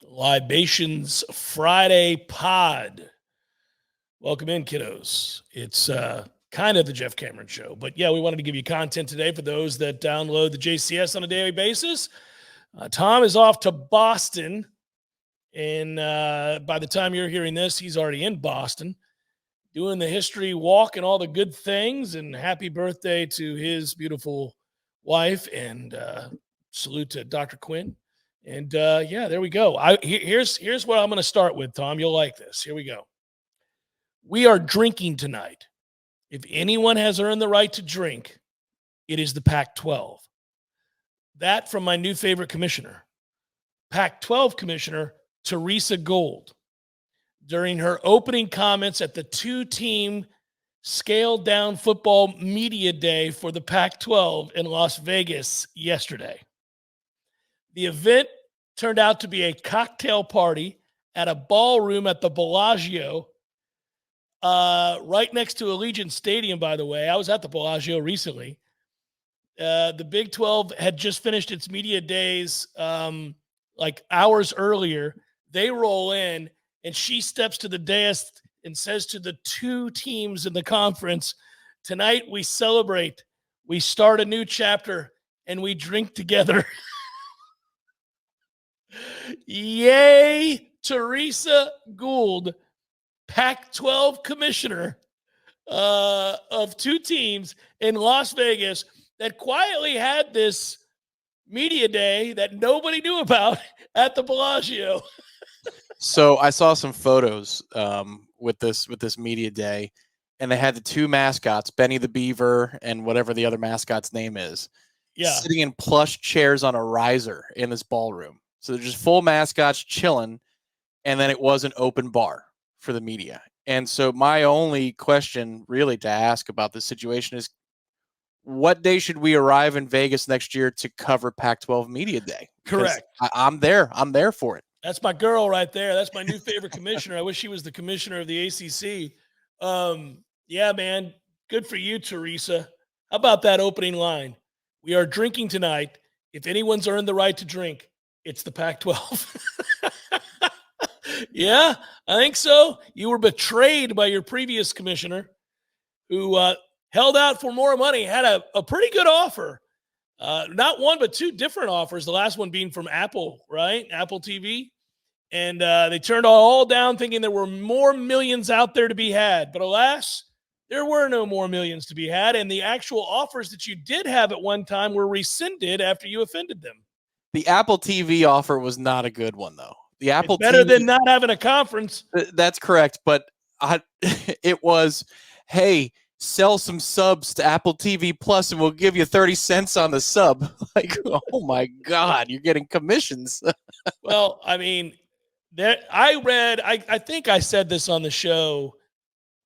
Libations Friday pod. Welcome in, kiddos. It's kind of the Jeff Cameron show. But yeah, we wanted to give you content today for those that download the JCS on a daily basis. Tom is off to Boston. And by the time you're hearing this, he's already in Boston doing the history walk and all the good things. And happy birthday to his beautiful wife. And salute to Dr. Quinn. And yeah, there we go. Here's what I'm going to start with, Tom. You'll like this. Here we go. We are drinking tonight. If anyone has earned the right to drink, it is the Pac-12. That from my new favorite commissioner, Pac-12 Commissioner Teresa Gould, during her opening comments at the two-team scaled-down football media day for the Pac-12 in Las Vegas yesterday. The event turned out to be a cocktail party at a ballroom at the Bellagio, right next to Allegiant Stadium, by the way. I was at the Bellagio recently. The Big 12 had just finished its media days like hours earlier. They roll in, and she steps to the dais and says to the two teams in the conference, "Tonight we celebrate, we start a new chapter, and we drink together." Yay, Teresa Gould, Pac-12 commissioner of two teams in Las Vegas that quietly had this media day that nobody knew about at the Bellagio. So I saw some photos with this media day, and they had the two mascots, Benny the Beaver and whatever the other mascot's name is, sitting in plush chairs on a riser in this ballroom. So they're just full mascots chilling, and then it was an open bar for the media. And so my only question really to ask about this situation is, what day should we arrive in Vegas next year to cover Pac-12 Media Day? Correct. I'm there. I'm there for it. That's my girl right there. That's my new favorite commissioner. I wish she was the commissioner of the ACC. Yeah, man. Good for you, Teresa. How about that opening line? We are drinking tonight. If anyone's earned the right to drink, it's the Pac-12. Yeah, I think so. You were betrayed by your previous commissioner who held out for more money, had a pretty good offer. Not one, but two different offers. The last one being from Apple, right? Apple TV. And they turned all down thinking there were more millions out there to be had. But alas, there were no more millions to be had. And the actual offers that you did have at one time were rescinded after you offended them. The Apple TV offer was not a good one, though. The Apple it's better TV, than not having a conference. That's correct. But it was, hey, sell some subs to Apple TV Plus and we'll give you 30 cents on the sub. Like, oh my God, you're getting commissions. Well, I mean, I think I said this on the show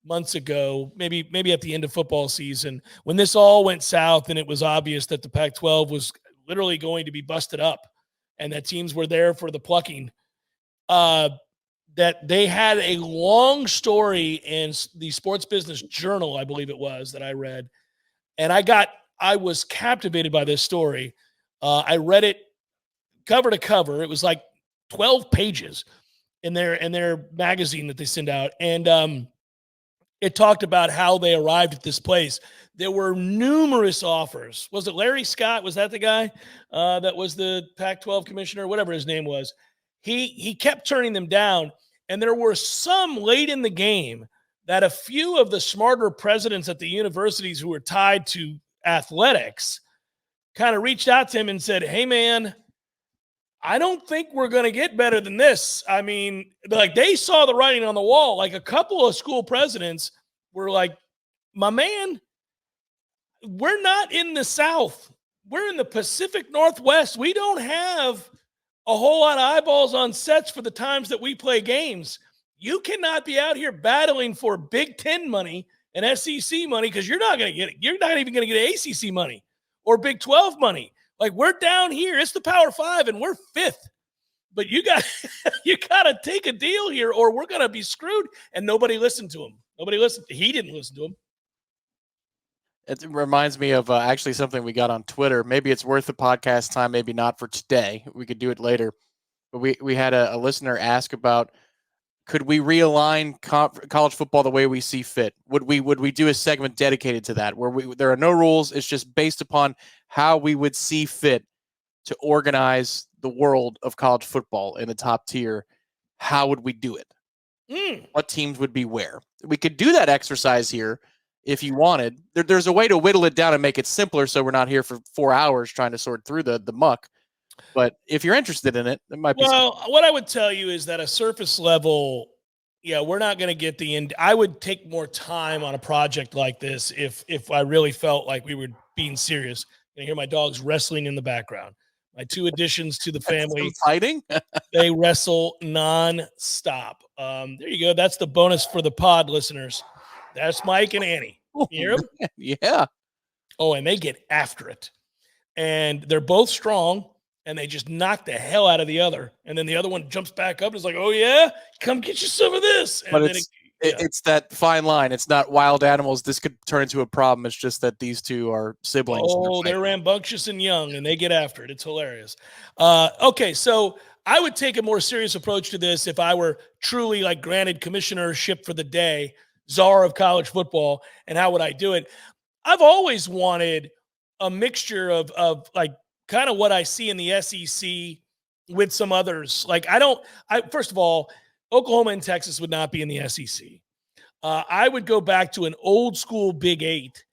months ago, maybe at the end of football season, when this all went south and it was obvious that the Pac-12 was literally going to be busted up and that teams were there for the plucking, that they had a long story in the Sports Business Journal, I believe it was, that I read. And I was captivated by this story. I read it cover to cover. It was like 12 pages in their magazine that they send out. And it talked about how they arrived at this place. There were numerous offers. Was it Larry Scott? Was that the guy that was the Pac-12 commissioner? Whatever his name was. He kept turning them down. And there were some late in the game that a few of the smarter presidents at the universities who were tied to athletics kind of reached out to him and said, "Hey, man, I don't think we're going to get better than this." I mean, like, they saw the writing on the wall. Like, a couple of school presidents were like, "My man, we're not in the South. We're in the Pacific Northwest. We don't have a whole lot of eyeballs on sets for the times that we play games. You cannot be out here battling for Big Ten money and SEC money because you're not going to get it. You're not even going to get ACC money or Big 12 money. Like, we're down here. It's the Power Five, and we're fifth. But you got to take a deal here, or we're going to be screwed." And nobody listened to him. He didn't listen to him. It reminds me of actually something we got on Twitter. Maybe it's worth the podcast time, maybe not for today. We could do it later. We had a listener ask about, could we realign college football the way we see fit? Would we do a segment dedicated to that, where there are no rules? It's just based upon how we would see fit to organize the world of college football in the top tier. How would we do it? What teams would be where? We could do that exercise here if you wanted. There's a way to whittle it down and make it simpler, so we're not here for 4 hours trying to sort through the muck. But if you're interested in it, it might be. Well, what I would tell you is that a surface level, we're not going to get the end. I would take more time on a project like this if I really felt like we were being serious. You hear my dogs wrestling in the background. My 2 additions to the family. Fighting? They wrestle nonstop. There you go. That's the bonus for the pod listeners. That's Mike and Annie. You hear them? Yeah. Oh, and they get after it. And they're both strong, and they just knock the hell out of the other. And then the other one jumps back up and is like, oh, yeah? Come get you some of this. And but then it's that fine line. It's not wild animals. This could turn into a problem. It's just that these two are siblings. Oh, they're rambunctious and young, and they get after it. It's hilarious. Okay, so I would take a more serious approach to this if I were truly like granted commissionership for the day, czar of college football. And how would I do it? I've always wanted a mixture of like kind of what I see in the SEC with some others. Like first of all, Oklahoma and Texas would not be in the SEC. I would go back to an old school Big 8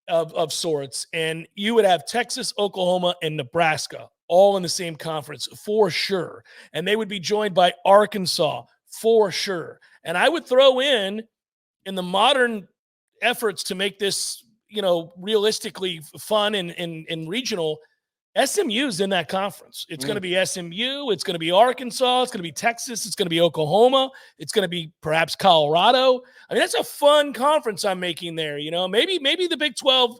of sorts, and you would have Texas, Oklahoma, and Nebraska all in the same conference for sure. And they would be joined by Arkansas for sure. And I would throw in the modern efforts to make this, realistically fun and regional, SMU's in that conference. It's going to be SMU. It's going to be Arkansas. It's going to be Texas. It's going to be Oklahoma. It's going to be perhaps Colorado. I mean, that's a fun conference I'm making there. Maybe the Big 12,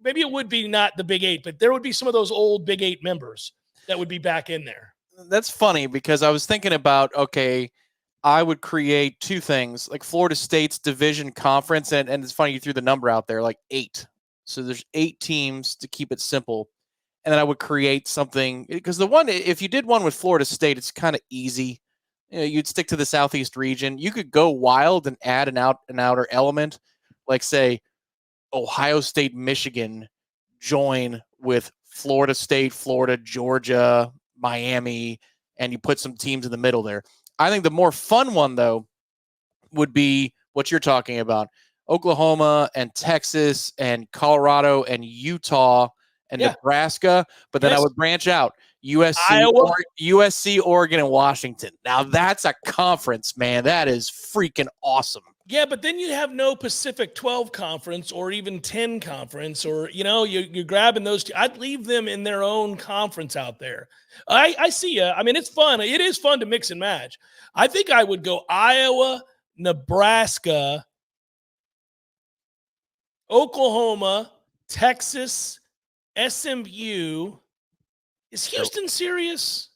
maybe it would be not the Big 8, but there would be some of those old Big 8 members that would be back in there. That's funny because I was thinking about, okay, I would create 2 things, like Florida State's division conference. And it's funny you threw the number out there, like 8. So there's 8 teams to keep it simple. And then I would create something, because if you did one with Florida State, it's kind of easy. You'd stick to the Southeast region. You could go wild and add an outer element, like say Ohio State, Michigan join with Florida State, Florida, Georgia, Miami, and you put some teams in the middle there. I think the more fun one, though, would be what you're talking about. Oklahoma and Texas and Colorado and Utah and Nebraska, but then I would branch out USC, Oregon, and Washington. Now that's a conference, man. That is freaking awesome. Yeah, but then you have no Pacific 12 conference or even 10 conference, or you're grabbing those two. I'd leave them in their own conference out there. I see you. I mean, it's fun. It is fun to mix and match. I think I would go Iowa, Nebraska, Oklahoma, Texas, SMU. Is Houston serious?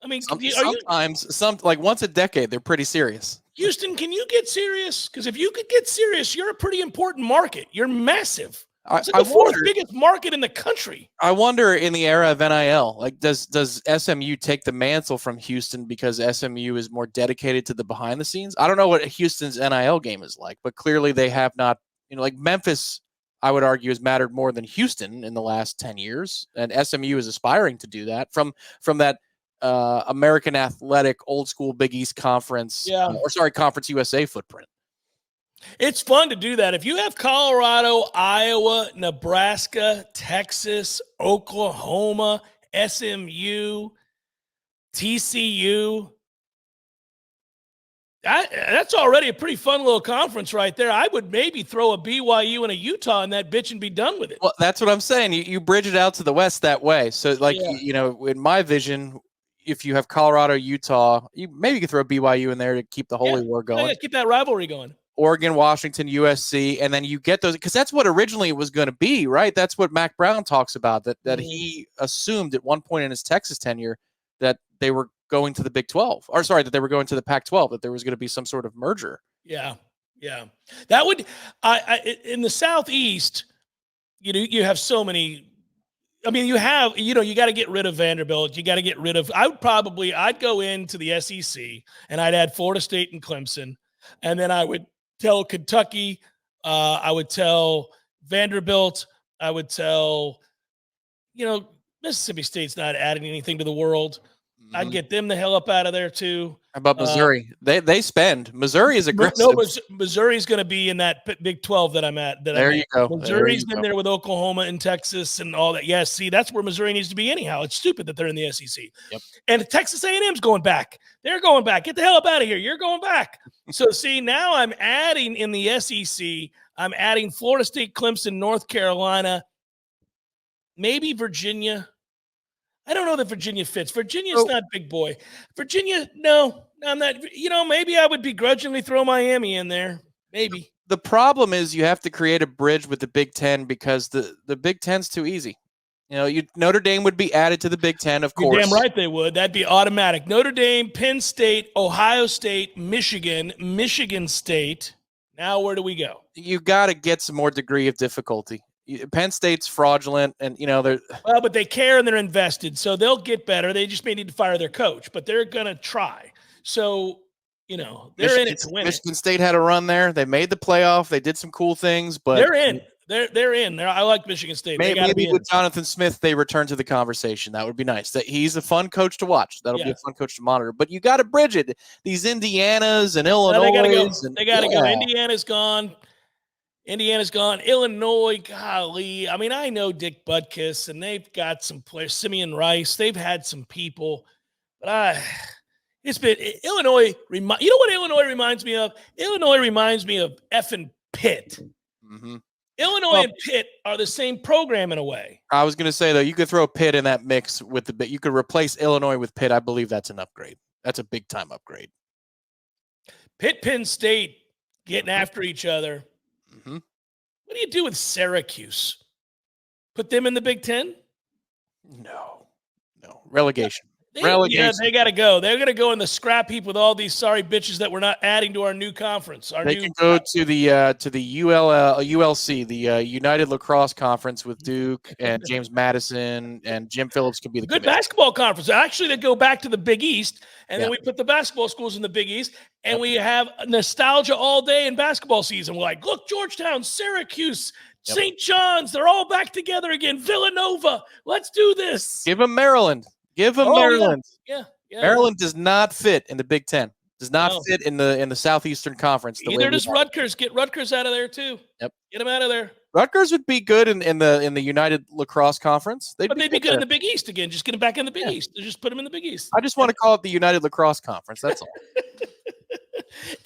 I mean, sometimes like once a decade, they're pretty serious. Houston, can you get serious? Because if you could get serious, you're a pretty important market. You're massive. It's like the fourth biggest market in the country. I wonder in the era of NIL, like does SMU take the mantle from Houston because SMU is more dedicated to the behind the scenes? I don't know what Houston's NIL game is like, but clearly they have not, like Memphis, I would argue, has mattered more than Houston in the last 10 years. And SMU is aspiring to do that from that American Athletic old school Big East Conference, Conference USA footprint. It's fun to do that. If you have Colorado, Iowa, Nebraska, Texas, Oklahoma, SMU, TCU, that's already a pretty fun little conference right there. I would maybe throw a BYU and a Utah in that bitch and be done with it. Well, that's what I'm saying. You bridge it out to the west that way. So, in my vision, if you have Colorado, Utah, you could throw BYU in there to keep the Holy War going. Yeah, keep that rivalry going. Oregon, Washington, USC, and then you get those, because that's what originally it was going to be, right? That's what Mac Brown talks about, that he assumed at one point in his Texas tenure that they were going to the Big 12, that they were going to the Pac-12, that there was going to be some sort of merger. Yeah. That would, in the Southeast, you have so many I mean, you got to get rid of Vanderbilt. You got to get rid of, I'd go into the SEC and I'd add Florida State and Clemson. And then I would tell Kentucky, I would tell Vanderbilt, I would tell, Mississippi State's not adding anything to the world. Mm-hmm. I'd get them the hell up out of there too. How about Missouri? They spend. Missouri is aggressive. No, Missouri's going to be in that Big 12 that I'm at. You go. Missouri's been there with Oklahoma and Texas and all that. Yeah, see, that's where Missouri needs to be anyhow. It's stupid that they're in the SEC. Yep. And Texas A&M's going back. They're going back. Get the hell up out of here. You're going back. So, see, now I'm adding in the SEC, I'm adding Florida State, Clemson, North Carolina, maybe Virginia. I don't know that Virginia fits. Virginia's not big boy. Virginia, no, I'm not. Maybe I would begrudgingly throw Miami in there. Maybe. The problem is you have to create a bridge with the Big Ten because the Big Ten's too easy. Notre Dame would be added to the Big Ten, of course. You're damn right they would. That'd be automatic. Notre Dame, Penn State, Ohio State, Michigan State. Now where do we go? You got to get some more degree of difficulty. Penn State's fraudulent, and they're but they care and they're invested, so they'll get better. They just may need to fire their coach, but they're gonna try. So they're in it to win. Michigan State had a run there. They made the playoff. They did some cool things, but they're in. They're in. I like Michigan State. Maybe with Jonathan Smith, they return to the conversation. That would be nice. That he's a fun coach to watch. That'll be a fun coach to monitor. But you got to bridge it. These Indianas and Illinois. They got to go. They got to go. Indiana's gone. Illinois, golly. I mean, I know Dick Butkus, and they've got some players. Simeon Rice. They've had some people, but it's been Illinois. You know what Illinois reminds me of? Illinois reminds me of effing Pitt. Mm-hmm. Illinois and Pitt are the same program in a way. I was going to say, though, you could throw Pitt in that mix with the bit. You could replace Illinois with Pitt. I believe that's an upgrade. That's a big time upgrade. Pitt, Penn State getting after each other. Mm-hmm. What do you do with Syracuse? Put them in the Big Ten? No. Relegation. Yeah, they got to go. They're going to go in the scrap heap with all these sorry bitches that we're not adding to our new conference. They can go to the ULC, the United Lacrosse Conference with Duke and James Madison, and Jim Phillips can be the good basketball conference. Actually, they go back to the Big East, and then we put the basketball schools in the Big East, and we have nostalgia all day in basketball season. We're like, look, Georgetown, Syracuse, St. John's, they're all back together again. Villanova, let's do this. Give them Maryland. Give them Maryland. Yeah. Maryland does not fit in the Big Ten. Does not fit in the Southeastern Conference. Either does Rutgers. Get Rutgers out of there too. Yep. Get them out of there. Rutgers would be good in the United Lacrosse Conference. They'd be good in the Big East again. Just get them back in the Big East. Just put them in the Big East. I just want to call it the United Lacrosse Conference. That's all.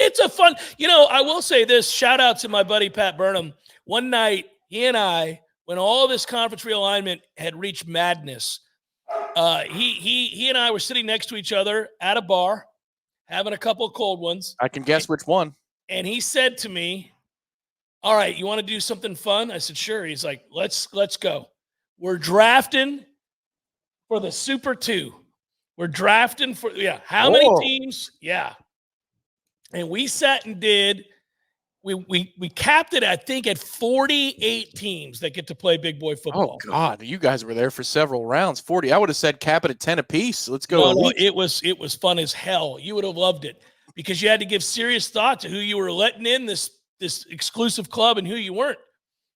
It's a fun. I will say this. Shout out to my buddy Pat Burnham. One night, he and I, when all this conference realignment had reached madness. He and I were sitting next to each other at a bar, having a couple of cold ones. I can guess which one. And he said to me, "All right, you want to do something fun?" I said, "Sure." He's like, "Let's go. We're drafting for the Super 2. We're drafting for how many teams? Yeah." And we sat and did. We capped it, I think, at 48 teams that get to play big boy football. Oh God, you guys were there for several rounds. 40. I would have said cap it at 10 apiece. Let's go. No, it was fun as hell. You would have loved it because you had to give serious thought to who you were letting in this exclusive club and who you weren't.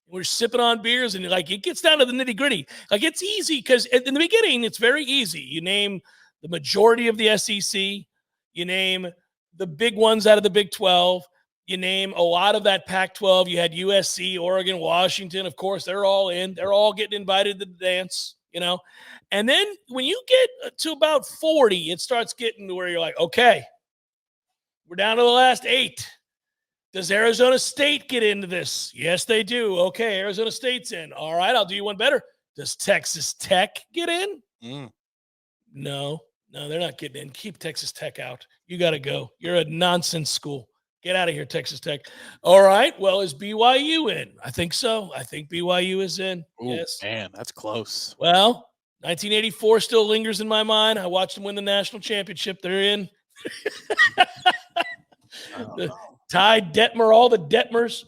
We're sipping on beers and it gets down to the nitty gritty. Like it's easy because in the beginning it's very easy. You name the majority of the SEC. You name the big ones out of the Big 12. You name a lot of that Pac-12. You had USC, Oregon, Washington. Of course, they're all in. They're all getting invited to the dance, And then when you get to about 40, it starts getting to where you're like, okay, we're down to the last 8. Does Arizona State get into this? Yes, they do. Okay, Arizona State's in. All right, I'll do you one better. Does Texas Tech get in? No, they're not getting in. Keep Texas Tech out. You got to go. You're a nonsense school. Get out of here, Texas Tech. All right. Well, is BYU in? I think so. I think BYU is in. Ooh, yes. Man, that's close. Well, 1984 still lingers in my mind. I watched them win the national championship. They're in. Ty Detmer, all the Detmers.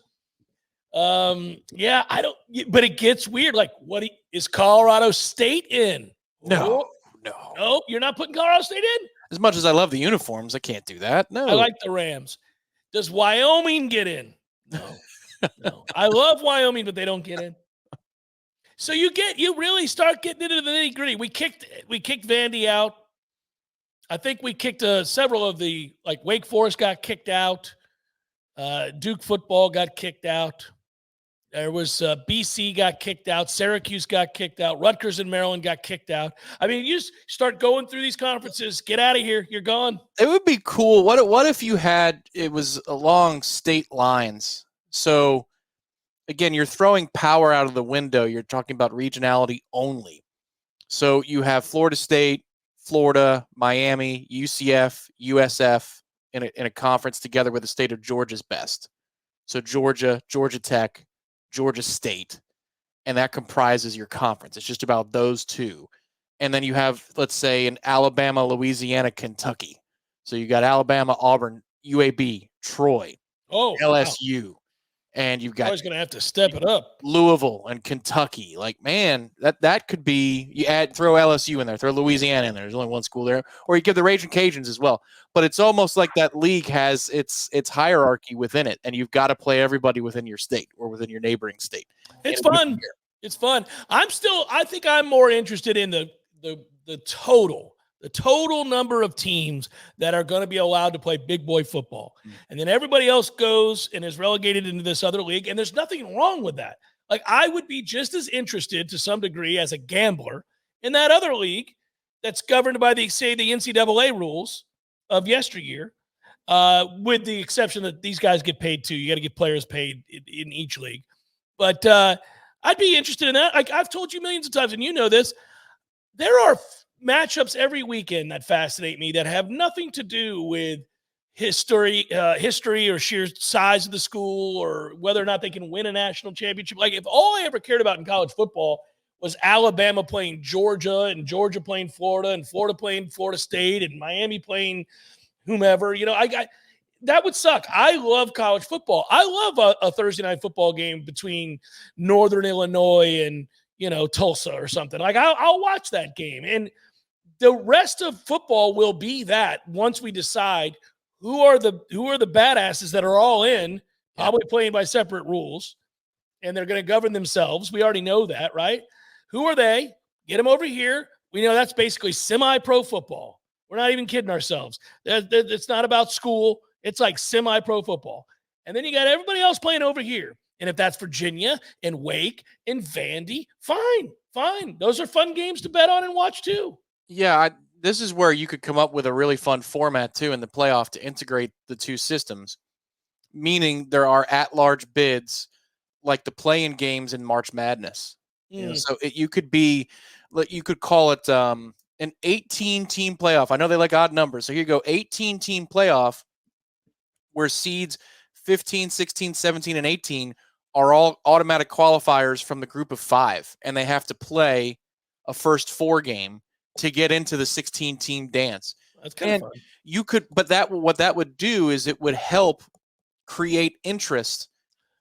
I don't. But it gets weird. Like, Is Colorado State in? No. No, you're not putting Colorado State in? As much as I love the uniforms, I can't do that. No. I like the Rams. Does Wyoming get in? No. No. I love Wyoming, but they don't get in. So you really start getting into the nitty-gritty. We kicked Vandy out. I think we kicked several of the, like Wake Forest got kicked out. Duke football got kicked out. There was BC got kicked out. Syracuse got kicked out. Rutgers and Maryland got kicked out. I mean, you just start going through these conferences. Get out of here. You're gone. It would be cool. What if you had it was along state lines? So, again, you're throwing power out of the window. You're talking about regionality only. So you have Florida State, Florida, Miami, UCF, USF in a conference together with the state of Georgia's best. So Georgia, Georgia Tech, Georgia State, and that comprises your conference. It's just about those two. And then you have, let's say, an Alabama, Louisiana, Kentucky. So you got Alabama, Auburn, UAB, Troy, LSU. Wow. And you've got always going to have to step it up. Louisville and Kentucky. Like, man, that could be, you throw LSU in there, throw Louisiana in there. There's only one school there. Or you give the Raging Cajuns as well. But it's almost like that league has its hierarchy within it, and you've got to play everybody within your state or within your neighboring state. It's fun. It's fun. I think I'm more interested in the total number of teams that are going to be allowed to play big boy football. And then everybody else goes and is relegated into this other league. And there's nothing wrong with that. Like, I would be just as interested to some degree as a gambler in that other league that's governed by the NCAA rules of yesteryear, with the exception that these guys get paid too. You got to get players paid in each league. But I'd be interested in that. Like, I've told you millions of times, and you know this, there are matchups every weekend that fascinate me that have nothing to do with history or sheer size of the school or whether or not they can win a national championship. Like, if all I ever cared about in college football was Alabama playing Georgia and Georgia playing Florida and Florida playing Florida State and Miami playing whomever, that would suck. I love college football. I love a Thursday night football game between Northern Illinois and, Tulsa or something. Like, I'll watch that game. And the rest of football will be that once we decide who are the badasses that are all in, probably playing by separate rules, and they're going to govern themselves. We already know that, right? Who are they? Get them over here. We know that's basically semi-pro football. We're not even kidding ourselves. It's not about school. It's like semi-pro football. And then you got everybody else playing over here. And if that's Virginia and Wake and Vandy, fine. Those are fun games to bet on and watch too. Yeah, this is where you could come up with a really fun format too in the playoff to integrate the two systems, meaning there are at-large bids like the play-in games in March Madness. So you could call it an 18-team playoff. I know they like odd numbers, so here you go, 18-team playoff where seeds 15, 16, 17, and 18 are all automatic qualifiers from the group of 5, and they have to play a first 4 game to get into the 16-team dance. That's kind of fun. You could, but what that would do is it would help create interest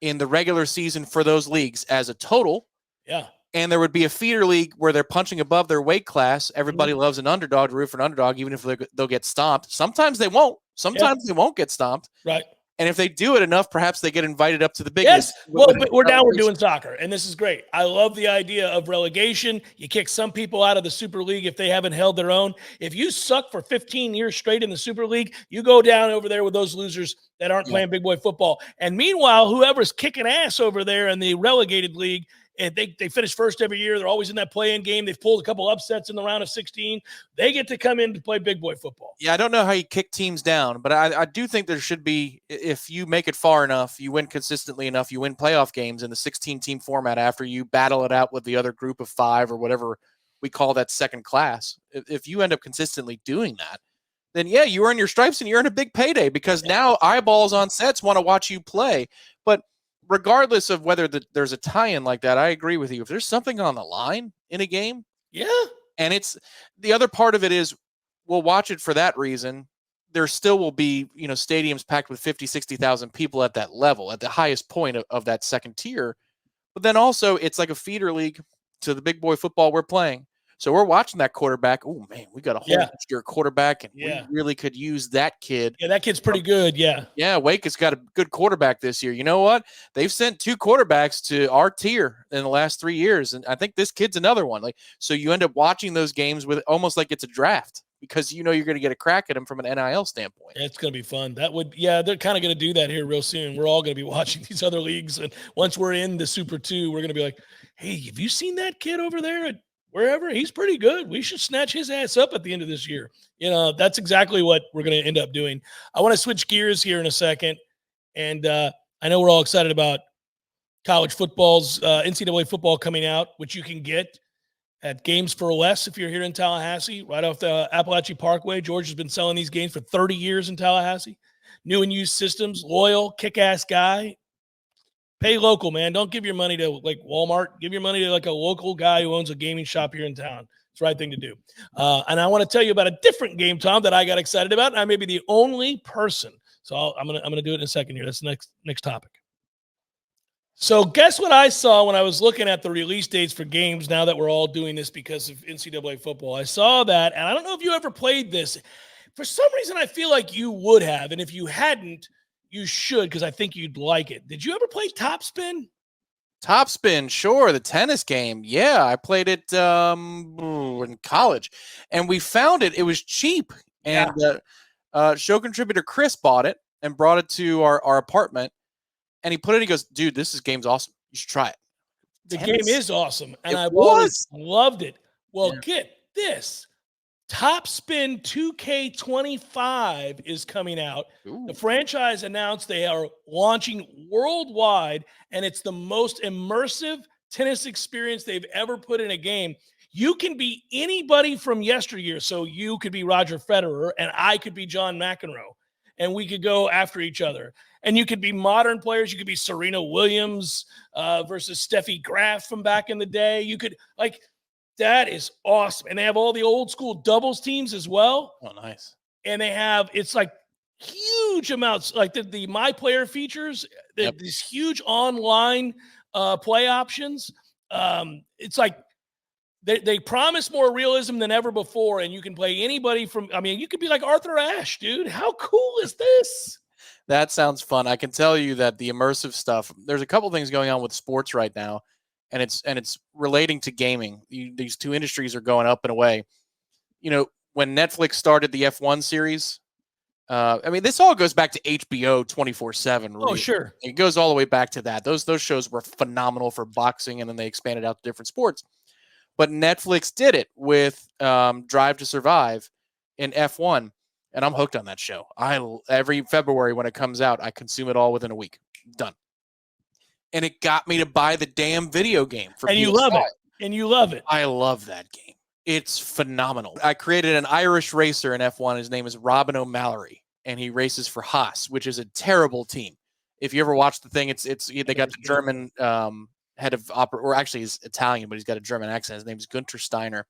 in the regular season for those leagues as a total. Yeah. And there would be a feeder league where they're punching above their weight class. Everybody loves an underdog, to root for an underdog, even if they'll get stomped. Sometimes they won't. Sometimes they won't get stomped. Right. And if they do it enough, perhaps they get invited up to the big league. Yes. Well, but we're doing soccer, and this is great. I love the idea of relegation. You kick some people out of the Super League if they haven't held their own. If you suck for 15 years straight in the Super League, you go down over there with those losers that aren't playing big boy football. And meanwhile, whoever's kicking ass over there in the relegated league, and they finish first every year. They're always in that play-in game. They've pulled a couple upsets in the round of 16. They get to come in to play big boy football. Yeah, I don't know how you kick teams down, but I do think there should be, if you make it far enough, you win consistently enough, you win playoff games in the 16-team format after you battle it out with the other group of 5 or whatever we call that second class. If you end up consistently doing that, then yeah, you earn your stripes and you earn a big payday because now eyeballs on sets want to watch you play. But regardless of whether there's a tie-in like that, I agree with you. If there's something on the line in a game, and it's the other part of it is we'll watch it for that reason. There still will be, stadiums packed with 50, 60,000 people at that level, at the highest point of that second tier. But then also it's like a feeder league to the big boy football we're playing. So we're watching that quarterback. Oh man, we got a whole year quarterback, and we really could use that kid. Yeah, that kid's pretty good. Yeah. Yeah, Wake has got a good quarterback this year. You know what? They've sent 2 quarterbacks to our tier in the last 3 years, and I think this kid's another one. Like, so you end up watching those games with almost like it's a draft because you know you're going to get a crack at them from an NIL standpoint. It's going to be fun. That would, they're kind of going to do that here real soon. We're all going to be watching these other leagues, and once we're in the Super 2, we're going to be like, hey, have you seen that kid over there at wherever? He's pretty good. We should snatch his ass up at the end of this year. That's exactly what we're going to end up doing. I want to switch gears here in a second. And I know we're all excited about college football's NCAA football coming out, which you can get at Games for Less if you're here in Tallahassee, right off the Appalachian Parkway. George has been selling these games for 30 years in Tallahassee. New and used systems, loyal, kick-ass guy. Pay local, man. Don't give your money to like Walmart. Give your money to like a local guy who owns a gaming shop here in town. It's the right thing to do. And I want to tell you about a different game, Tom, that I got excited about. And I may be the only person. So I'm gonna do it in a second here. That's the next topic. So guess what I saw when I was looking at the release dates for games now that we're all doing this because of NCAA football. I saw that, and I don't know if you ever played this. For some reason, I feel like you would have. And if you hadn't, you should, because I think you'd like it. Did you ever play Top Spin? Top Spin, sure. The tennis game. Yeah, I played it in college. And we found it. It was cheap. And show contributor Chris bought it and brought it to our apartment. And he put it in, he goes, dude, game's awesome. You should try it. The game is awesome. And I've loved it. Well, get this. Top Spin 2K25 is coming out. Ooh. The franchise announced they are launching worldwide, and it's the most immersive tennis experience they've ever put in a game. You can be anybody from yesteryear. So you could be Roger Federer, and I could be John McEnroe, and we could go after each other. And you could be modern players. You could be Serena Williams versus Steffi Graf from back in the day. You could, like, that is awesome. And they have all the old school doubles teams as well. Oh, nice. And they have, it's like huge amounts, like the My Player features, these huge online play options. It's like they promise more realism than ever before. And you can play anybody from, you could be like Arthur Ashe, dude. How cool is this? That sounds fun. I can tell you that the immersive stuff, there's a couple things going on with sports right now. And it's relating to gaming. These two industries are going up and away. When Netflix started the F1 series, this all goes back to HBO 24/7. Really. Oh, sure. It goes all the way back to that. Those shows were phenomenal for boxing, and then they expanded out to different sports. But Netflix did it with Drive to Survive in F1, and I'm hooked on that show. Every February when it comes out, I consume it all within a week. Done. And it got me to buy the damn video game for PS5. You love it. And you love it. I love that game. It's phenomenal. I created an Irish racer in F1. His name is Robin O'Mallory, and he races for Haas, which is a terrible team. If you ever watch the thing, they got the German head of or actually he's Italian, but he's got a German accent. His name is Gunther Steiner.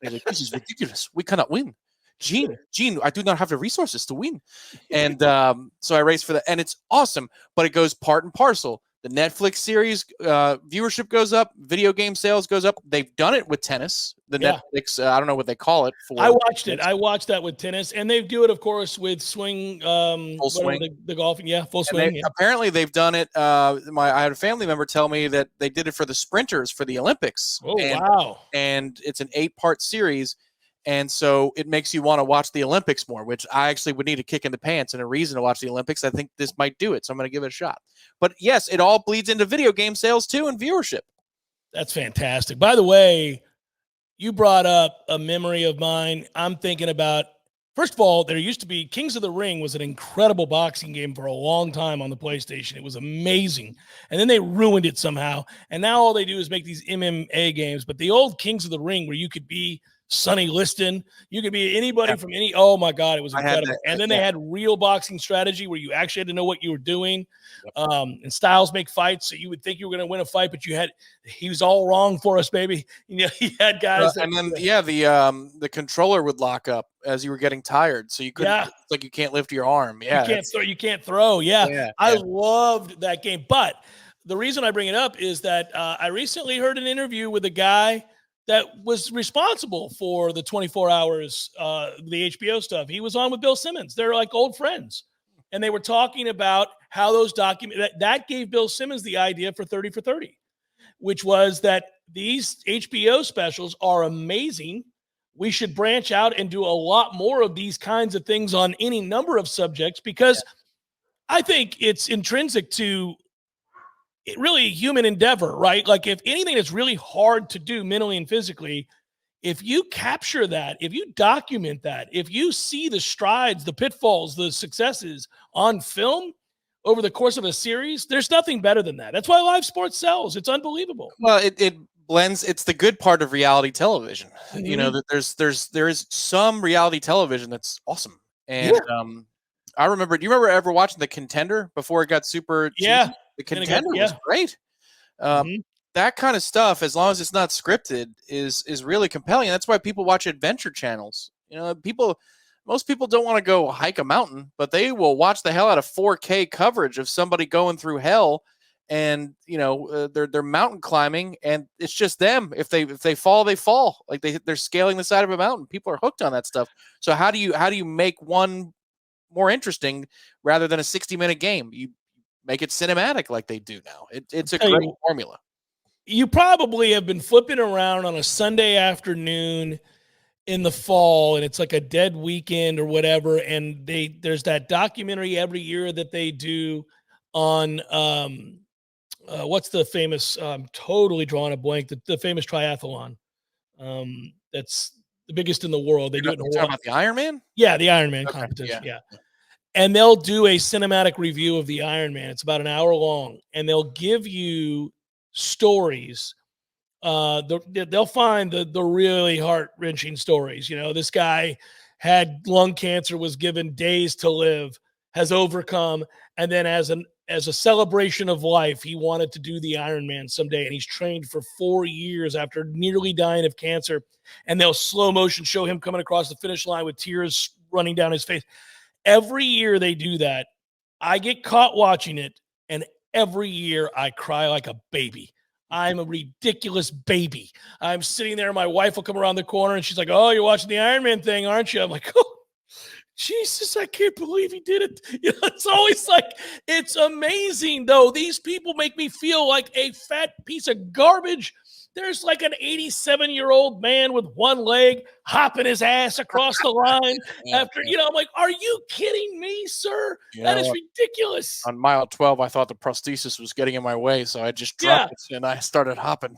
And he's like, this is ridiculous. We cannot win. Gene, I do not have the resources to win. And so I race for that, and it's awesome, but it goes part and parcel. The Netflix series viewership goes up, video game sales goes up. They've done it with tennis. Netflix, I don't know what they call it. I watched it. I watched that with tennis, and they do it, of course, with swing, full swing, the golfing, full swing. Apparently, they've done it. I had a family member tell me that they did it for the sprinters for the Olympics. Oh, wow! And it's an 8-part series. And so it makes you want to watch the Olympics more, which I actually would need a kick in the pants and a reason to watch the Olympics. I think this might do it. So I'm going to give it a shot. But yes, it all bleeds into video game sales too and viewership. That's fantastic. By the way, you brought up a memory of mine. I'm thinking about, first of all, there used to be Kings of the Ring was an incredible boxing game for a long time on the PlayStation. It was amazing. And then they ruined it somehow. And now all they do is make these MMA games. But the old Kings of the Ring where you could be Sonny Liston, you could be anybody from any, oh my God, it was incredible. And then they had real boxing strategy where you actually had to know what you were doing. And styles make fights. So you would think you were going to win a fight, but he was all wrong for us, baby. He had guys. The controller would lock up as you were getting tired. So you couldn't, it's like you can't lift your arm. Yeah. You can't throw. Yeah. I loved that game. But the reason I bring it up is that I recently heard an interview with a guy that was responsible for the 24 hours, the HBO stuff. He was on with Bill Simmons. They're like old friends. And they were talking about how those that gave Bill Simmons the idea for 30 for 30, which was that these HBO specials are amazing. We should branch out and do a lot more of these kinds of things on any number of subjects, because I think it's intrinsic to really human endeavor, right? Like if anything is really hard to do mentally and physically, if you capture that, if you document that, if you see the strides, the pitfalls, the successes on film over the course of a series, there's nothing better than that. That's why live sports sells. It's unbelievable. Well, it blends. It's the good part of reality television. Mm-hmm. You know, that there is some reality television that's awesome. And I remember, do you remember ever watching The Contender before it got super cheap? Yeah. The Contender was great. That kind of stuff, as long as it's not scripted, is really compelling. That's why people watch adventure channels. You know, most people don't want to go hike a mountain, but they will watch the hell out of 4K coverage of somebody going through hell, and you know they're mountain climbing, and it's just them. If they fall, they fall. Like they're scaling the side of a mountain. People are hooked on that stuff. So how do you make one more interesting rather than a 60-minute game? You make it cinematic like they do now. It's a great formula. You probably have been flipping around on a Sunday afternoon in the fall, and it's like a dead weekend or whatever, and there's that documentary every year that they do on what's the famous totally drawing a blank, the famous triathlon that's the biggest in the world. They do it in Hawaii. About the Ironman? Yeah, the Ironman competition. Yeah. And they'll do a cinematic review of the Ironman. It's about an hour long, and they'll give you stories. They'll find the really heart-wrenching stories. You know, this guy had lung cancer, was given days to live, has overcome, and then as a celebration of life, he wanted to do the Ironman someday, and he's trained for 4 years after nearly dying of cancer. And they'll slow motion show him coming across the finish line with tears running down his face. Every year they do that. I get caught watching it, and every year I cry like a baby. I'm a ridiculous baby. I'm sitting there, my wife will come around the corner, and she's like, "Oh, you're watching the Ironman thing, aren't you?" I'm like, "Oh, Jesus, I can't believe he did it." You know, it's always like, it's amazing, though. These people make me feel like a fat piece of garbage. There's like an 87-year-old man with one leg hopping his ass across the line after, you know, I'm like, are you kidding me, sir? That is ridiculous. On mile 12, I thought the prosthesis was getting in my way, so I just dropped it and I started hopping.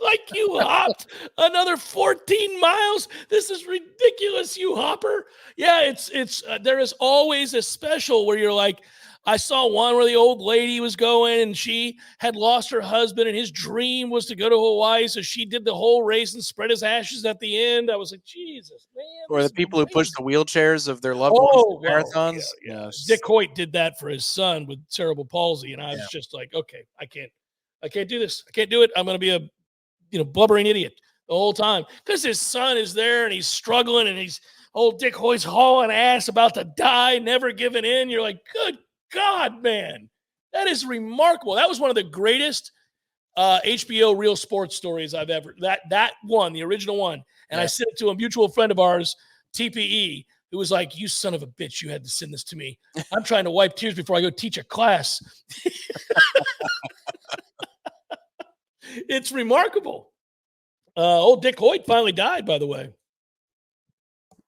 Like, you hopped another 14 miles. This is ridiculous, you hopper. Yeah, it's there is always a special where you're like, I saw one where the old lady was going, and she had lost her husband, and his dream was to go to Hawaii. So she did the whole race and spread his ashes at the end. I was like, Jesus, man. Or the people who push the wheelchairs of their loved ones in marathons. Yeah. Dick Hoyt did that for his son with cerebral palsy. And I was just like, okay, I can't do this. I can't do it. I'm going to be a blubbering idiot the whole time, because his son is there and he's struggling, and he's old Dick Hoyt's hauling ass, about to die, never giving in. You're like, good God, man, that is remarkable. That was one of the greatest HBO real sports stories I've ever. That one, the original one, and I sent it to a mutual friend of ours, TPE, who was like, "You son of a bitch, you had to send this to me. I'm trying to wipe tears before I go teach a class." It's remarkable. Old Dick Hoyt finally died, by the way.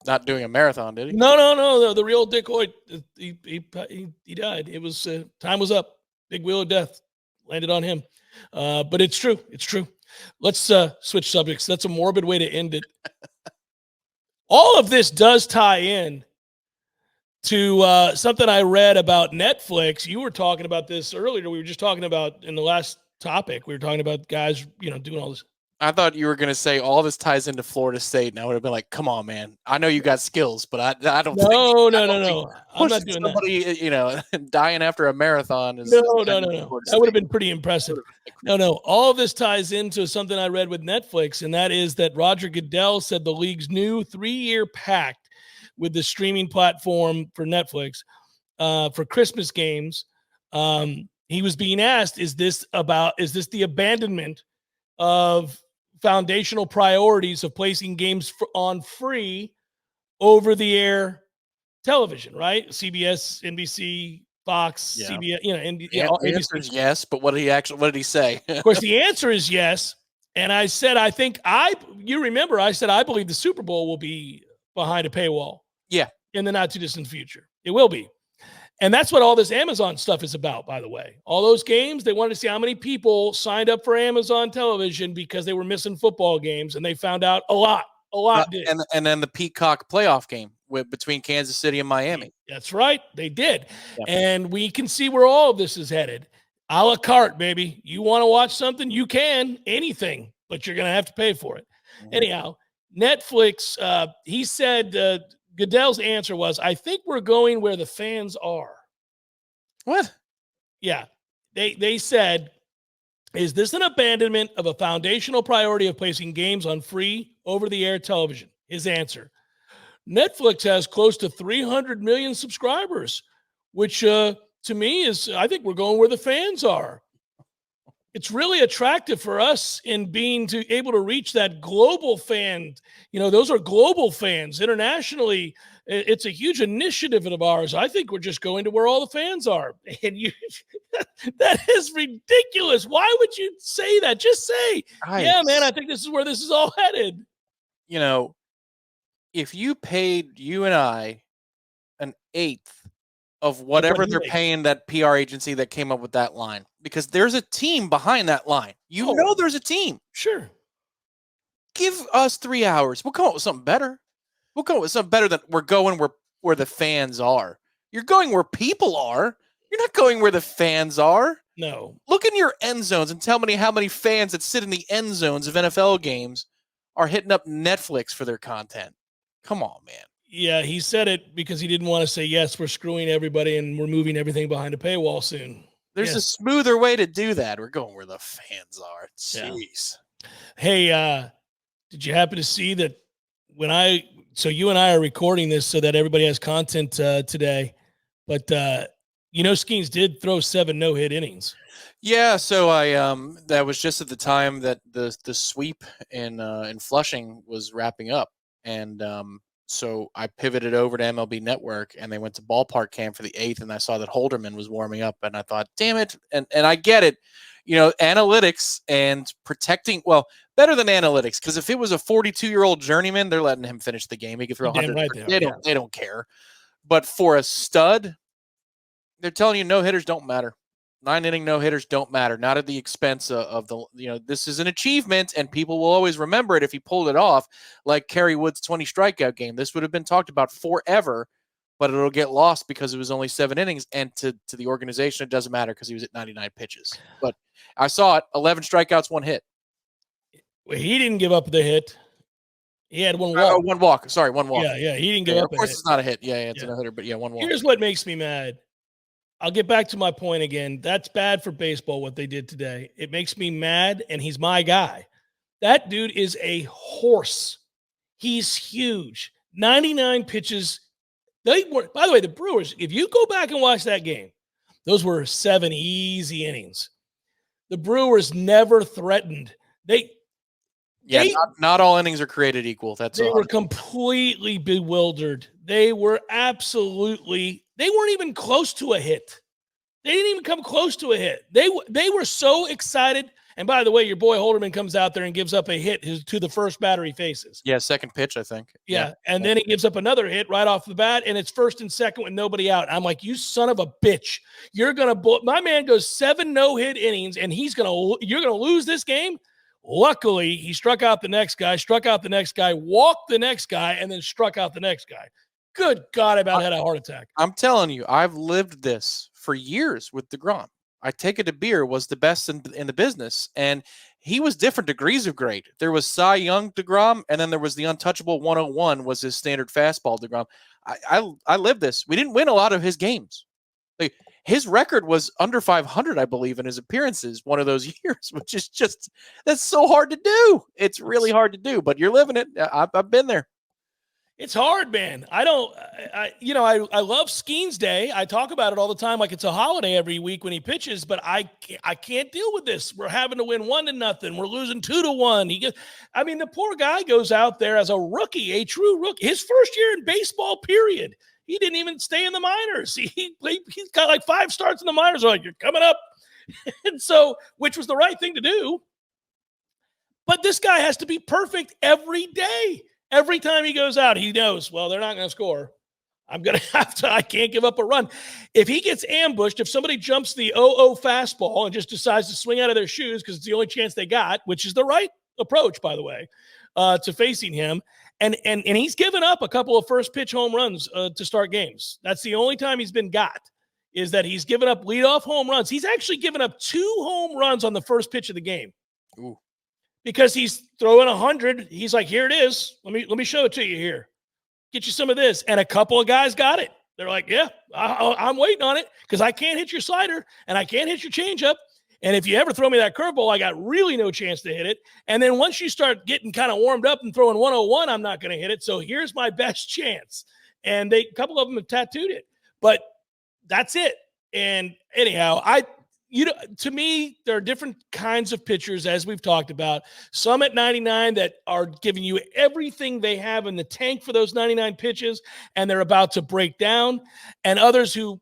Not doing a marathon, did he? No. The real Dick Hoyt, he died. It was time was up. Big wheel of death landed on him. But it's true. It's true. Let's switch subjects. That's a morbid way to end it. All of this does tie in to something I read about Netflix. You were talking about this earlier. We were just talking about in the last topic. We were talking about guys, doing all this. I thought you were going to say all this ties into Florida State, and I would have been like, "Come on, man! I know you got skills, but I don't." No. I'm not doing somebody, dying after a marathon is no. That would have been pretty impressive. No. All of this ties into something I read with Netflix, and that is that Roger Goodell said the league's new 3-year pact with the streaming platform for Netflix for Christmas games. he was being asked, is this the abandonment of foundational priorities of placing games on free over-the-air television, right? CBS, NBC, Fox, Yeah. CBS, The answer is yes, but what did he say? Of course, the answer is yes. And I said, you remember, I said, I believe the Super Bowl will be behind a paywall. Yeah. In the not too distant future. It will be. And that's what all this Amazon stuff is about, by the way. All those games, they wanted to see how many people signed up for Amazon television because they were missing football games, and they found out a lot did. And then the Peacock playoff game between Kansas City and Miami. That's right. They did. Yeah. And we can see where all of this is headed. A la carte, baby. You want to watch something? You can. Anything. But you're going to have to pay for it. Mm-hmm. Anyhow, Netflix, he said Goodell's answer was, I think we're going where the fans are. What? Yeah. They said, is this an abandonment of a foundational priority of placing games on free over-the-air television? His answer, Netflix has close to 300 million subscribers, which to me is, I think we're going where the fans are. It's really attractive for us in being able to reach that global fan. Those are global fans internationally. It's a huge initiative of ours. I think we're just going to where all the fans are. And that is ridiculous. Why would you say that? Just say, yeah, man, I think this is where this is all headed. If you paid you and I an eighth of whatever they're paying that PR agency that came up with that line, because there's a team behind that line. There's a team. Sure. Give us 3 hours. We'll come up with something better. We'll come up with something better than we're going where the fans are. You're going where people are. You're not going where the fans are. No. Look in your end zones and tell me how many fans that sit in the end zones of NFL games are hitting up Netflix for their content. Come on, man. Yeah, he said it because he didn't want to say, yes, we're screwing everybody and we're moving everything behind a paywall soon. There's a smoother way to do that. We're going where the fans are. Jeez. Yeah. Hey, did you happen to see that so you and I are recording this so that everybody has content today, but Skeens did throw 7 no-hit innings. Yeah, so that was just at the time that the sweep in Flushing was wrapping up, and so I pivoted over to MLB Network, and they went to ballpark camp for the 8th, and I saw that Holderman was warming up, and I thought, damn it, and I get it, analytics and protecting, well, better than analytics, because if it was a 42-year-old journeyman, they're letting him finish the game. He could throw 100. Right, they don't care. But for a stud, they're telling you no-hitters don't matter. 9-inning no-hitters don't matter, not at the expense of the, this is an achievement, and people will always remember it if he pulled it off, like Kerry Wood's 20 strikeout game. This would have been talked about forever, but it'll get lost because it was only 7 innings, and to the organization, it doesn't matter because he was at 99 pitches. But I saw it, 11 strikeouts, 1 hit. Well, he didn't give up the hit. He had 1 walk. 1 walk. Sorry, 1 walk. Yeah, he didn't give up. Of course, it's not a hit. Yeah, it's a no-hitter, but 1 walk. Here's what makes me mad. I'll get back to my point again. That's bad for baseball, what they did today. It makes me mad, and he's my guy. That dude is a horse. He's huge. 99 pitches. By the way, the Brewers, if you go back and watch that game, those were 7 easy innings. The Brewers never threatened. Not all innings are created equal. They were completely bewildered. They weren't even close to a hit. They didn't even come close to a hit. They were so excited. And by the way, your boy Holderman comes out there and gives up a hit to the first batter he faces. Yeah, second pitch, I think. Yeah. And then he gives up another hit right off the bat, and it's first and second with nobody out. I'm like, you son of a bitch. You're going to – my man goes 7 no-hit innings, and you're going to lose this game? Luckily, he struck out the next guy, walked the next guy, and then struck out the next guy. Good God, I about had a heart attack. I'm telling you, I've lived this for years with DeGrom. I Take It to Beer was the best in the business, and he was different degrees of great. There was Cy Young DeGrom, and then there was the untouchable 101 was his standard fastball DeGrom. I lived this. We didn't win a lot of his games. Like, his record was under 500, I believe, in his appearances one of those years, which is that's so hard to do. It's really hard to do, but you're living it. I've been there. It's hard, man. I love Skeens Day. I talk about it all the time like it's a holiday every week when he pitches, but I can't deal with this. We're having to win 1-0. We're losing 2-1. The poor guy goes out there as a rookie, a true rookie. His first year in baseball, period. He didn't even stay in the minors. He's got like 5 starts in the minors. They're like, you're coming up. And so, which was the right thing to do. But this guy has to be perfect every day. Every time he goes out, he knows, well, they're not going to score. I'm going to have to, I can't give up a run. If he gets ambushed, if somebody jumps the 0-0 fastball and just decides to swing out of their shoes because it's the only chance they got, which is the right approach, by the way, to facing him. And he's given up a couple of first pitch home runs to start games. That's the only time he's been got, is that he's given up leadoff home runs. He's actually given up 2 home runs on the first pitch of the game. Ooh. Because he's throwing 100. He's like, here it is. Let me show it to you here. Get you some of this. And a couple of guys got it. They're like, yeah, I'm waiting on it because I can't hit your slider and I can't hit your changeup. And if you ever throw me that curveball, I got really no chance to hit it. And then once you start getting kind of warmed up and throwing 101, I'm not going to hit it. So here's my best chance. And a couple of them have tattooed it. But that's it. And anyhow, to me, there are different kinds of pitchers, as we've talked about. Some at 99 that are giving you everything they have in the tank for those 99 pitches, and they're about to break down. And others who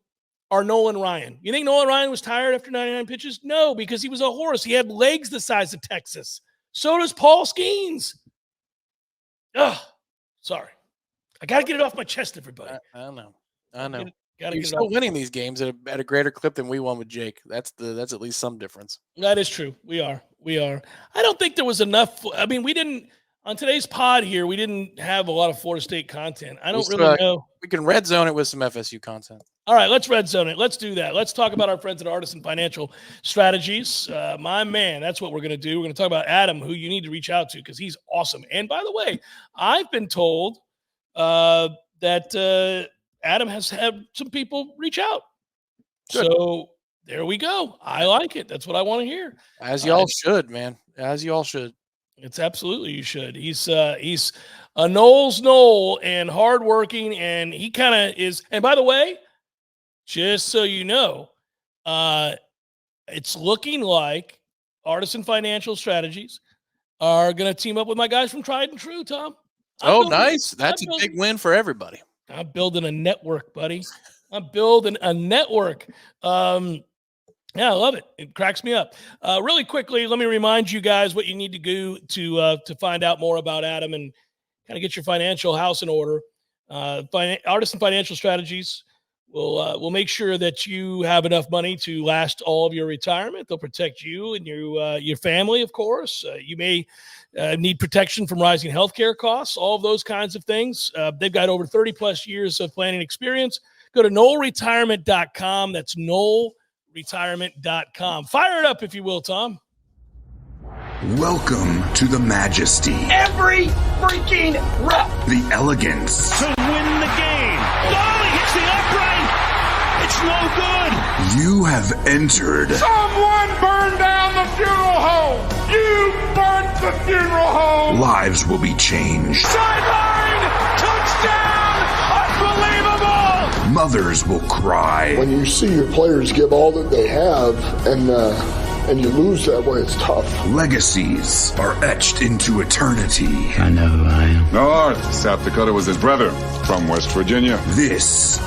are Nolan Ryan. You think Nolan Ryan was tired after 99 pitches? No, because he was a horse. He had legs the size of Texas. So does Paul Skeens. Ugh, sorry. I got to get it off my chest, everybody. I know. You're still winning these games at a greater clip than we won with Jake. That's at least some difference. That is true. We are. I don't think there was enough. I mean, we didn't on today's pod here. We didn't have a lot of Florida State content. I don't really know. We can red zone it with some FSU content. All right, let's red zone it. Let's do that. Let's talk about our friends at Artisan Financial Strategies. My man, that's what we're going to do. We're going to talk about Adam, who you need to reach out to because he's awesome. And by the way, I've been told that Adam has had some people reach out. Good. So there we go. I like it. That's what I want to hear. As y'all should, man. As y'all should. It's absolutely you should. He's a Noles Nole and hardworking, and he kind of is. And by the way, just so you know, it's looking like Artisan Financial Strategies are going to team up with my guys from Tried and True, Tom. Nice. That's a big win for everybody. I'm building a network, buddy. I'm building a network. Yeah, I love it. It cracks me up. Really quickly, let me remind you guys what you need to do to find out more about Adam and kind of get your financial house in order. Artisan Financial Strategies will make sure that you have enough money to last all of your retirement. They'll protect you and your family, of course. You may need protection from rising healthcare costs, all of those kinds of things. They've got over 30-plus years of planning experience. Go to NoleRetirement.com. That's NoleRetirement.com. Fire it up, if you will, Tom. Welcome to the majesty. Every freaking rep. The elegance. To win the game. Oh, he hits the upright. It's no good. You have entered. Someone burned down the funeral home. You burnt the funeral home. Lives will be changed. Sideline. Touchdown. Unbelievable. Mothers will cry. When you see your players give all that they have and you lose that way, it's tough. Legacies are etched into eternity. I know who I am. North South Dakota was his brother from West Virginia. This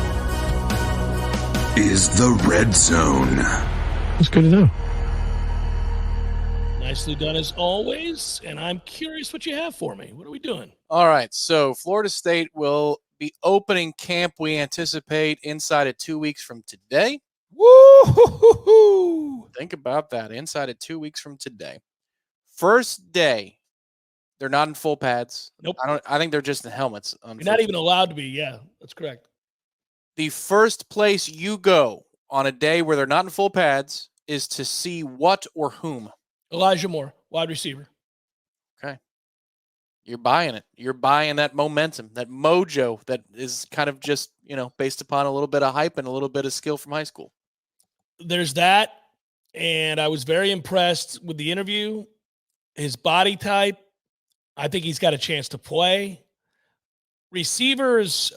is the Red Zone. That's good to know. Nicely done as always. And I'm curious what you have for me. What are we doing? All right. So Florida State will be opening camp, we anticipate, inside of 2 weeks from today. Woo! Think about that. Inside of 2 weeks from today. First day, they're not in full pads. Nope. I think they're just in helmets. You're not even allowed to be. Yeah, that's correct. The first place you go on a day where they're not in full pads is to see what or whom? Elijah Moore, wide receiver. Okay. You're buying it. You're buying that momentum, that mojo that is kind of just, based upon a little bit of hype and a little bit of skill from high school. There's that. And I was very impressed with the interview. His body type, I think he's got a chance to play. receivers,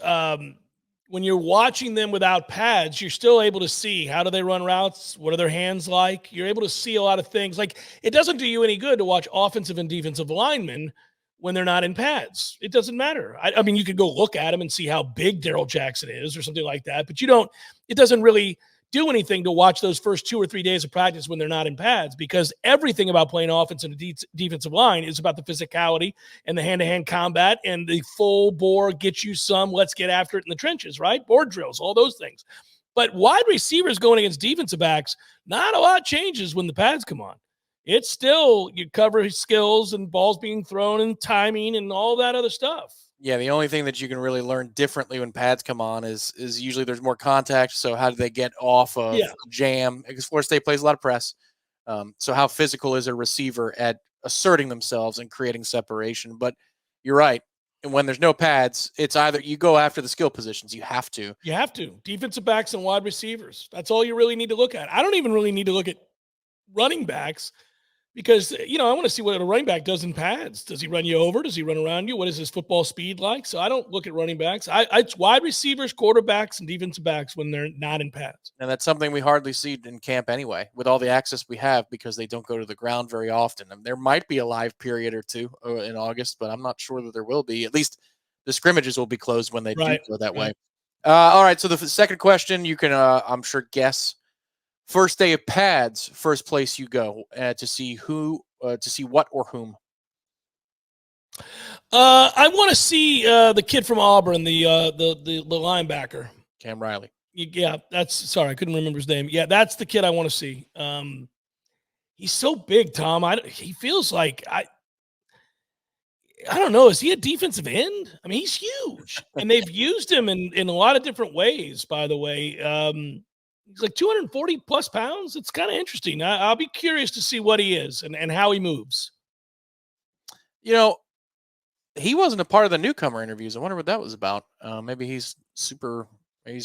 when you're watching them without pads, you're still able to see how do they run routes? What are their hands like? You're able to see a lot of things. Like, it doesn't do you any good to watch offensive and defensive linemen when they're not in pads. It doesn't matter. I mean, you could go look at them and see how big Daryl Jackson is or something like that, but it doesn't really do anything to watch those first 2 or 3 days of practice when they're not in pads, because everything about playing offense and a defensive line is about the physicality and the hand-to-hand combat and the full bore, get you some, let's get after it in the trenches, right? Board drills, all those things. But wide receivers going against defensive backs, not a lot changes when the pads come on. It's still you cover skills and balls being thrown and timing and all that other stuff. Yeah, the only thing that you can really learn differently when pads come on is usually there's more contact. So how do they get off of a jam? Because Florida State plays a lot of press. So how physical is a receiver at asserting themselves and creating separation? But you're right. And when there's no pads, it's either you go after the skill positions. You have to. You have to. Defensive backs and wide receivers. That's all you really need to look at. I don't even really need to look at running backs, because, I want to see what a running back does in pads. Does he run you over? Does he run around you? What is his football speed like? So I don't look at running backs. It's wide receivers, quarterbacks, and defensive backs when they're not in pads. And that's something we hardly see in camp anyway, with all the access we have, because they don't go to the ground very often. And there might be a live period or two in August, but I'm not sure that there will be. At least the scrimmages will be closed when they do go that way. All right, so the second question, you can, I'm sure, guess. First day of pads, first place you go to see what or whom. I want to see the kid from Auburn, the linebacker, Cam Riley. Yeah, sorry, I couldn't remember his name. Yeah, that's the kid I want to see. He's so big, Tom. He feels like I don't know. Is he a defensive end? I mean, he's huge, and they've used him in a lot of different ways. By the way. He's like 240 plus pounds. It's kind of interesting. I'll be curious to see what he is and how he moves. He wasn't a part of the newcomer interviews. I wonder what that was about. Maybe he's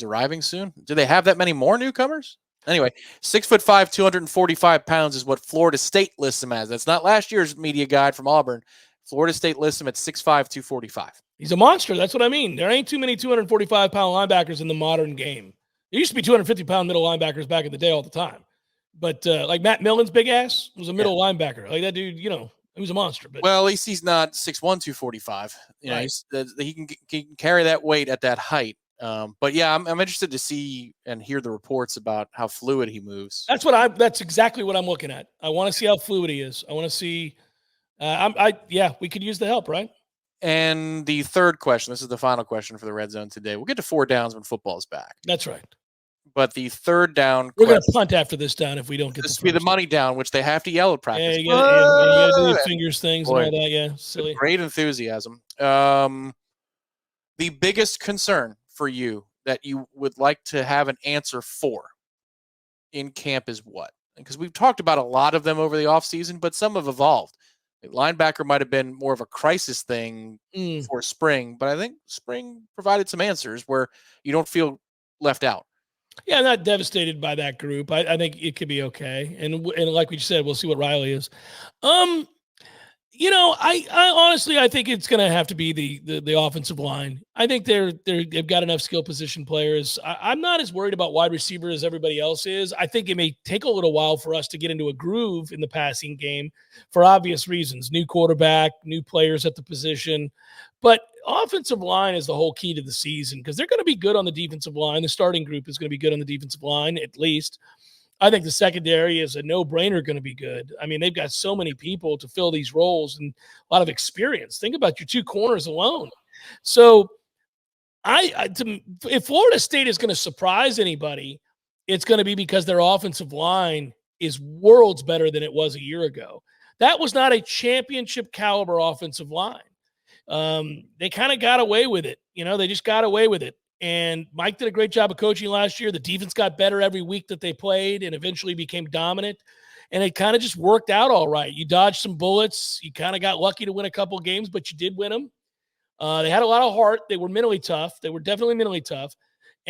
arriving soon. Do they have that many more newcomers? Anyway, 6'5", 245 pounds is what Florida State lists him as. That's not last year's media guide from Auburn. Florida State lists him at 6'5", 245. He's a monster. That's what I mean. There ain't too many 245-pound linebackers in the modern game. There used to be 250-pound middle linebackers back in the day all the time. But like Matt Millen's big ass was a middle linebacker. Like that dude, he was a monster. But well, at least he's not 6'1", 245. Right. He can carry that weight at that height. But yeah, I'm interested to see and hear the reports about how fluid he moves. That's exactly what I'm looking at. I want to see how fluid he is. I want to see. We could use the help, right? And the third question, this is the final question for the Red Zone today. We'll get to 4 downs when football is back. That's right. But the third down, we're going to punt after this down if we don't get this. Will be the money down, which they have to yell at practice. Yeah, you got to do the fingers things and all that. Yeah, silly. Great enthusiasm. The biggest concern for you that you would like to have an answer for in camp is what? Because we've talked about a lot of them over the offseason, but some have evolved. Linebacker might have been more of a crisis thing for spring, but I think spring provided some answers where you don't feel left out. Yeah, I'm not devastated by that group. I think it could be okay. And like we said, we'll see what Riley is. I honestly, I think it's going to have to be the offensive line. I think they've got enough skill position players. I'm not as worried about wide receiver as everybody else is. I think it may take a little while for us to get into a groove in the passing game for obvious reasons. New quarterback, new players at the position. But offensive line is the whole key to the season because they're going to be good on the defensive line. The starting group is going to be good on the defensive line, at least. I think the secondary is a no-brainer going to be good. I mean, they've got so many people to fill these roles and a lot of experience. Think about your 2 corners alone. So if Florida State is going to surprise anybody, it's going to be because their offensive line is worlds better than it was a year ago. That was not a championship caliber offensive line. They kind of got away with it. They just got away with it. And Mike did a great job of coaching last year. The defense got better every week that they played and eventually became dominant. And it kind of just worked out all right. You dodged some bullets. You kind of got lucky to win a couple of games, but you did win them. They had a lot of heart. They were mentally tough. They were definitely mentally tough.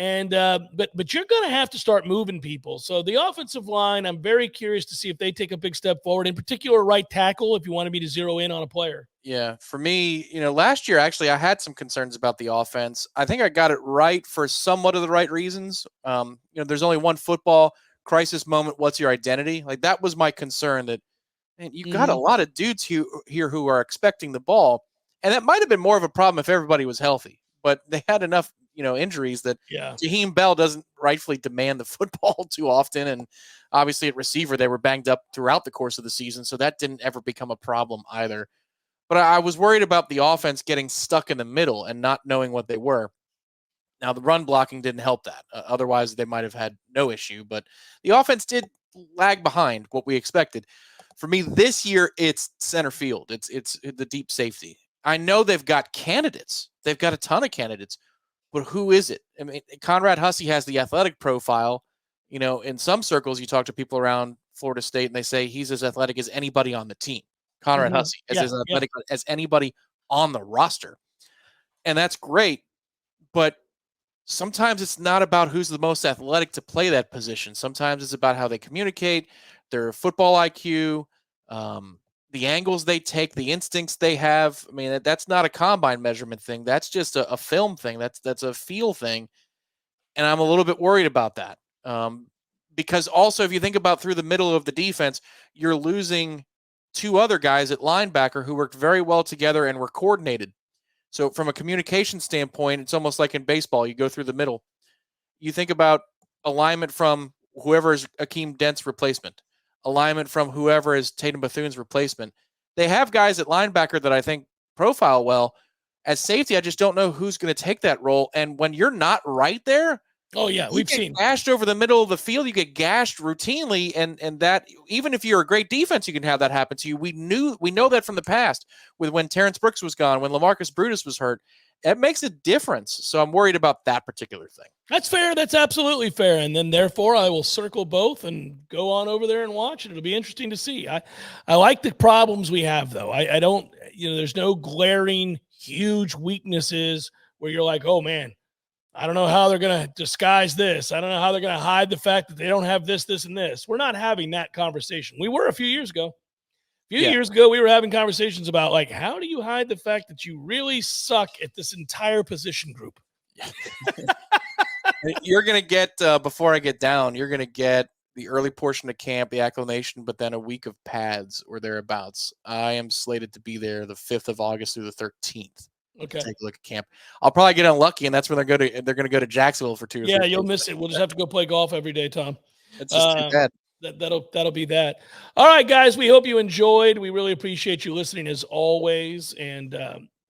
And but you're going to have to start moving people. So the offensive line, I'm very curious to see if they take a big step forward, in particular right tackle, if you wanted me to zero in on a player. Yeah, for me, last year, actually, I had some concerns about the offense. I think I got it right for somewhat of the right reasons. There's only one football crisis moment. What's your identity? Like, that was my concern, that, man, you got a lot of dudes here who are expecting the ball. And that might have been more of a problem if everybody was healthy, but they had enough, injuries that Jaheim Bell doesn't rightfully demand the football too often. And obviously at receiver, they were banged up throughout the course of the season. So that didn't ever become a problem either. But I was worried about the offense getting stuck in the middle and not knowing what they were. Now, the run blocking didn't help that. Otherwise, they might have had no issue. But the offense did lag behind what we expected. For me, this year, it's center field. It's the deep safety. I know they've got candidates. They've got a ton of candidates. But who is it? I mean, Conrad Hussey has the athletic profile. In some circles, you talk to people around Florida State, and they say he's as athletic as anybody on the team. Conrad Hussey is as athletic as anybody on the roster. And that's great. But sometimes it's not about who's the most athletic to play that position. Sometimes it's about how they communicate, their football IQ, the angles they take, the instincts they have. I mean, that's not a combine measurement thing. That's just a film thing. That's a feel thing. And I'm a little bit worried about that. Because also, if you think about through the middle of the defense, you're losing two other guys at linebacker who worked very well together and were coordinated. So from a communication standpoint, it's almost like in baseball, you go through the middle. You think about alignment from whoever is Akeem Dent's replacement, alignment from whoever is Tatum Bethune's replacement. They have guys at linebacker that I think profile well. As safety, I just don't know who's going to take that role. And when you're not right there, we've seen gashed over the middle of the field. You get gashed routinely, and that, even if you're a great defense, you can have that happen to you. We know that from the past with when Terrence Brooks was gone, when LaMarcus Brutus was hurt. It makes a difference. So I'm worried about that particular thing. That's fair. That's absolutely fair. And then therefore I will circle both and go on over there and watch it. It'll be interesting to see. I like the problems we have, though. I don't, there's no glaring huge weaknesses where you're like, oh man, I don't know how they're going to disguise this. I don't know how they're going to hide the fact that they don't have this, this, and this. We're not having that conversation. We were a few years ago. Years ago, we were having conversations about, like, how do you hide the fact that you really suck at this entire position group? You're going to get, before I get down, you're going to get the early portion of camp, the acclimation, but then a week of pads or thereabouts. I am slated to be there the 5th of August through the 13th. Okay. Take a look at camp. I'll probably get unlucky, and that's when they're going to go to Jacksonville for 2 or 3 days. You'll miss it. We'll just have to go play golf every day, Tom. It's just too bad. That'll be that. All right, guys, we hope you enjoyed. We really appreciate you listening as always. And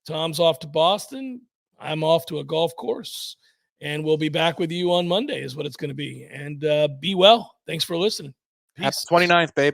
Tom's off to Boston. I'm off to a golf course. And we'll be back with you on Monday is what it's going to be. And be well. Thanks for listening. Peace. Happy 29th, babe.